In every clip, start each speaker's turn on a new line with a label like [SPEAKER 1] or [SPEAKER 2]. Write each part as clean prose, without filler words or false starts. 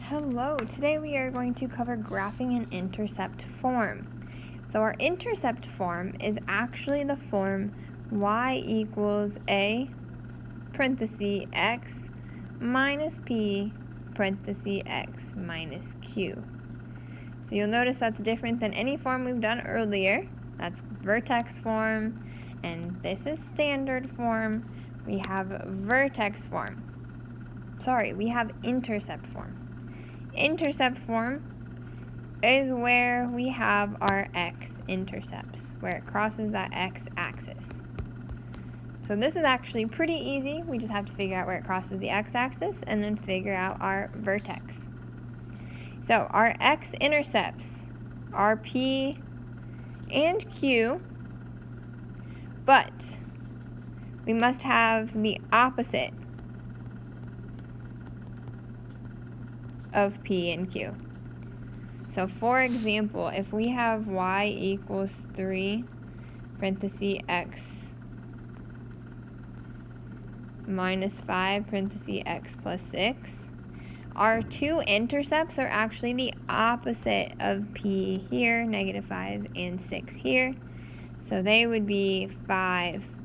[SPEAKER 1] Hello, today we are going to cover graphing an intercept form. So our intercept form is actually the form y equals a parenthesis x minus p parenthesis x minus q. So you'll notice that's different than any form we've done earlier. That's vertex form, and this is standard form. We have vertex form. We have intercept form. Intercept form is where we have our x-intercepts, where it crosses that x-axis. So this is actually pretty easy. We just have to figure out where it crosses the x-axis and then figure out our vertex. So our x-intercepts are p and q, but we must have the opposite of p and q. So for example, if we have y equals 3 parenthesis x minus 5 parenthesis x plus 6, our two intercepts are actually the opposite of p here, -5, and 6 here. So they would be 5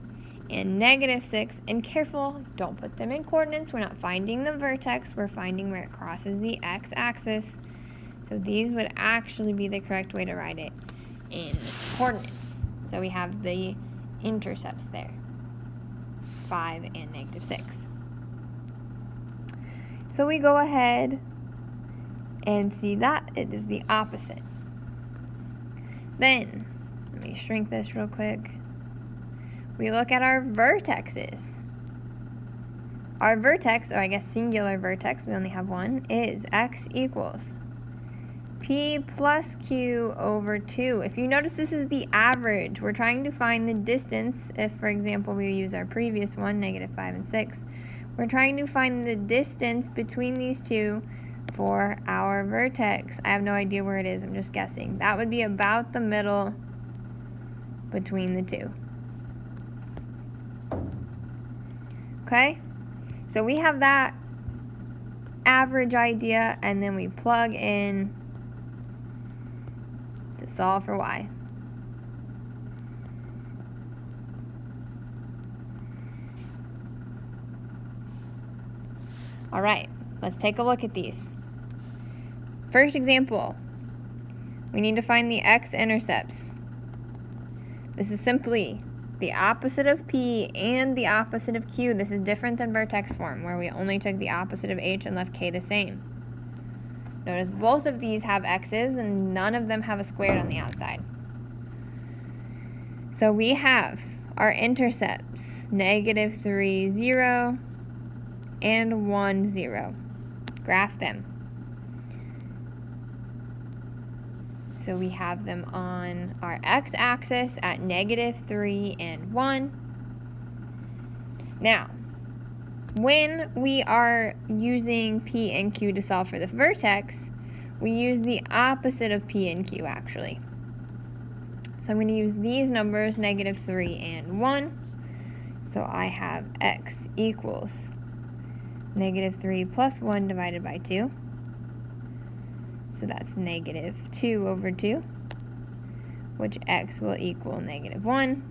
[SPEAKER 1] and -6, and careful, don't put them in coordinates. We're not finding the vertex, we're finding where it crosses the x-axis. So these would actually be the correct way to write it in coordinates. So we have the intercepts there, 5 and -6. So we go ahead and see that it is the opposite. Then, let me shrink this real quick. We look at our vertexes. Our vertex, or I guess singular vertex, we only have one, is x equals p plus q over 2. If you notice, this is the average. We're trying to find the distance. If, for example, we use our previous one, -5 and 6, we're trying to find the distance between these two for our vertex. I have no idea where it is. I'm just guessing. That would be about the middle between the two. Okay, so we have that average idea, and then we plug in to solve for y. All right, let's take a look at these. First example, we need to find the x-intercepts. This is simply the opposite of p and the opposite of q. This is different than vertex form, where we only took the opposite of h and left k the same. Notice both of these have x's and none of them have a squared on the outside. So we have our intercepts, -3, 0, and 1, 0. Graph them. So we have them on our x-axis at -3 and 1. Now, when we are using p and q to solve for the vertex, we use the opposite of p and q actually. So I'm going to use these numbers, -3 and 1. So I have x equals -3 plus 1 divided by 2. So that's -2 over 2, which x will equal -1.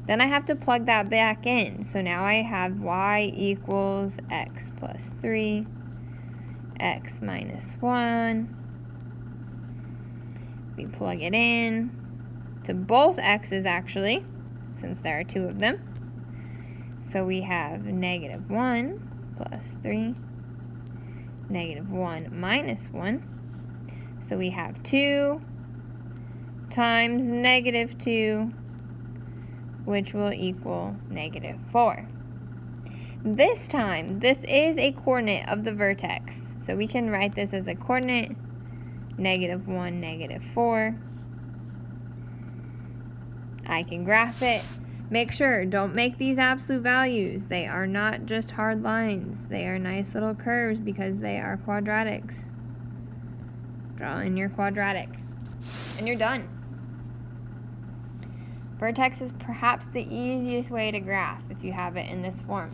[SPEAKER 1] Then I have to plug that back in. So now I have y equals x plus 3, x minus 1. We plug it in to both x's actually, since there are two of them. So we have -1 plus 3, -1 minus 1. So we have 2 times -2, which will equal -4. This time, this is a coordinate of the vertex. So we can write this as a coordinate, -1, -4. I can graph it. Make sure, don't make these absolute values. They are not just hard lines. They are nice little curves because they are quadratics. Draw in your quadratic, and you're done. Vertex is perhaps the easiest way to graph if you have it in this form.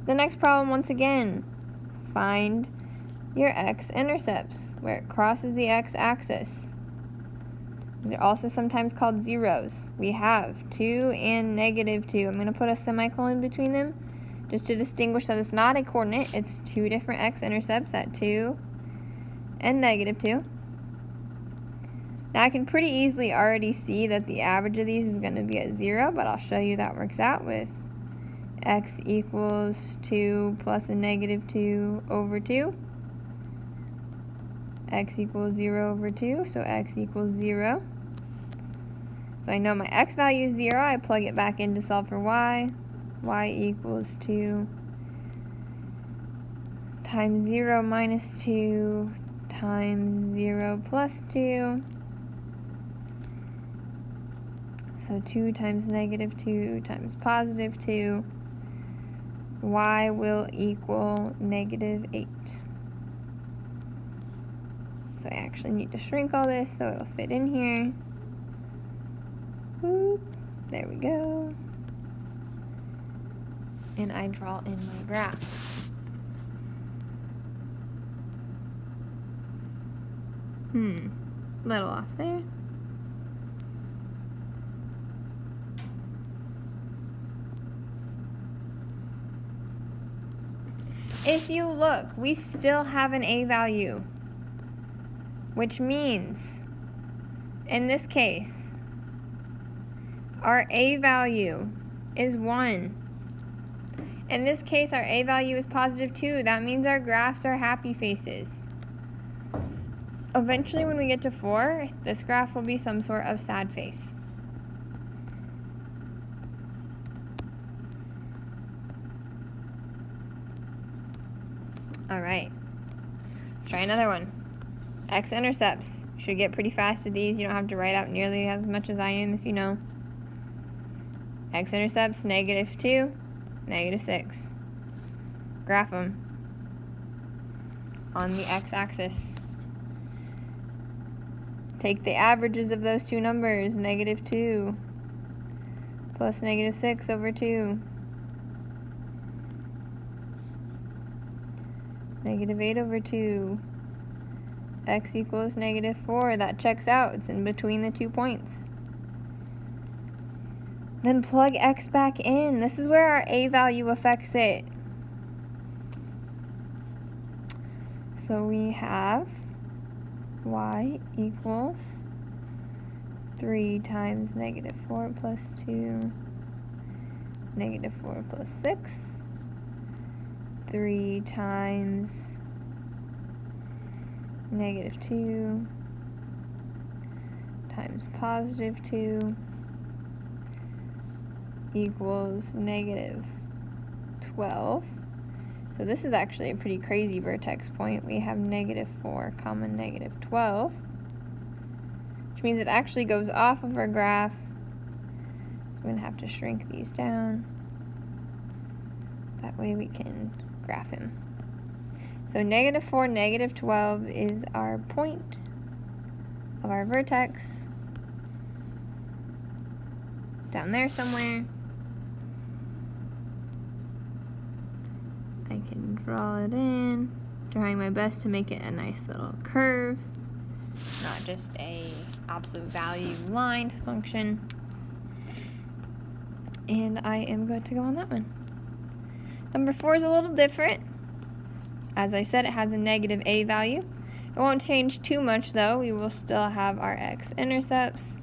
[SPEAKER 1] The next problem, once again, find your x-intercepts, where it crosses the x-axis. These are also sometimes called zeros. We have 2 and -2. I'm going to put a semicolon between them just to distinguish that it's not a coordinate. It's 2 different x-intercepts at 2 and -2. Now I can pretty easily already see that the average of these is going to be at 0, but I'll show you that works out with x equals 2 plus a -2 over 2. X equals 0 over 2, so x equals 0. So I know my x value is 0. I plug it back in to solve for y. Y equals 2 times 0 minus 2 times 0 plus 2. So 2 times -2 times +2. Y will equal -8. So I actually need to shrink all this so it'll fit in here. Whoop, there we go. And I draw in my graph. Little off there. If you look, we still have an a value, which means, in this case, our a value is 1. In this case, our a value is +2. That means our graphs are happy faces. Eventually, when we get to 4, this graph will be some sort of sad face. All right, let's try another one. X-intercepts. Should get pretty fast at these. You don't have to write out nearly as much as I am if you know. X-intercepts, -2, -6. Graph them on the x-axis. Take the averages of those two numbers, -2 plus -6 over 2. -8 over 2. X equals -4. That checks out. It's in between the 2 points. Then plug x back in. This is where our a value affects it. So we have y equals 3 times -4 plus 2, -4 plus 6. 3 times -2 times +2 equals -12. So this is actually a pretty crazy vertex point. We have -4, -12, which means it actually goes off of our graph. So I'm going to have to shrink these down. That way we can graph him. So -4, -12 is our point of our vertex. Down there somewhere. I can draw it in, trying my best to make it a nice little curve, not just a absolute value line function. And I am going to go on that one. Number 4 is a little different. As I said, it has a -a value. It won't change too much though. We will still have our x-intercepts.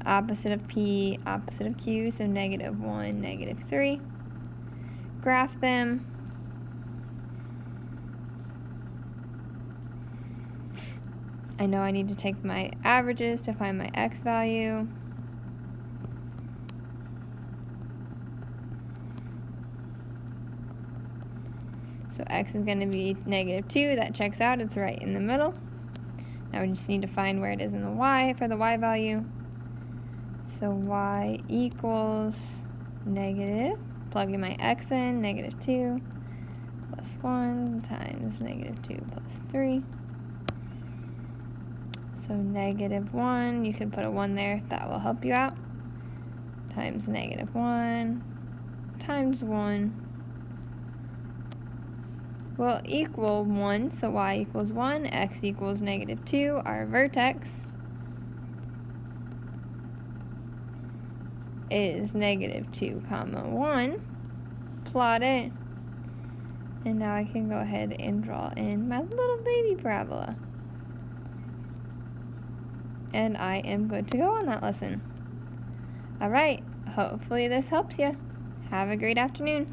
[SPEAKER 1] Opposite of P, opposite of Q, so -1, -3. Graph them. I know I need to take my averages to find my x value. So x is going to be -2. That checks out. It's right in the middle. Now we just need to find where it is in the y for the y value. So y equals negative, plug in my x in, -2 plus 1 times -2 plus 3. So -1, you can put a 1 there, that will help you out, times -1 times 1 will equal 1, so y equals 1, x equals -2. Our vertex is -2, 1. Plot it. And now I can go ahead and draw in my little baby parabola. And I am good to go on that lesson. Alright, hopefully this helps you. Have a great afternoon.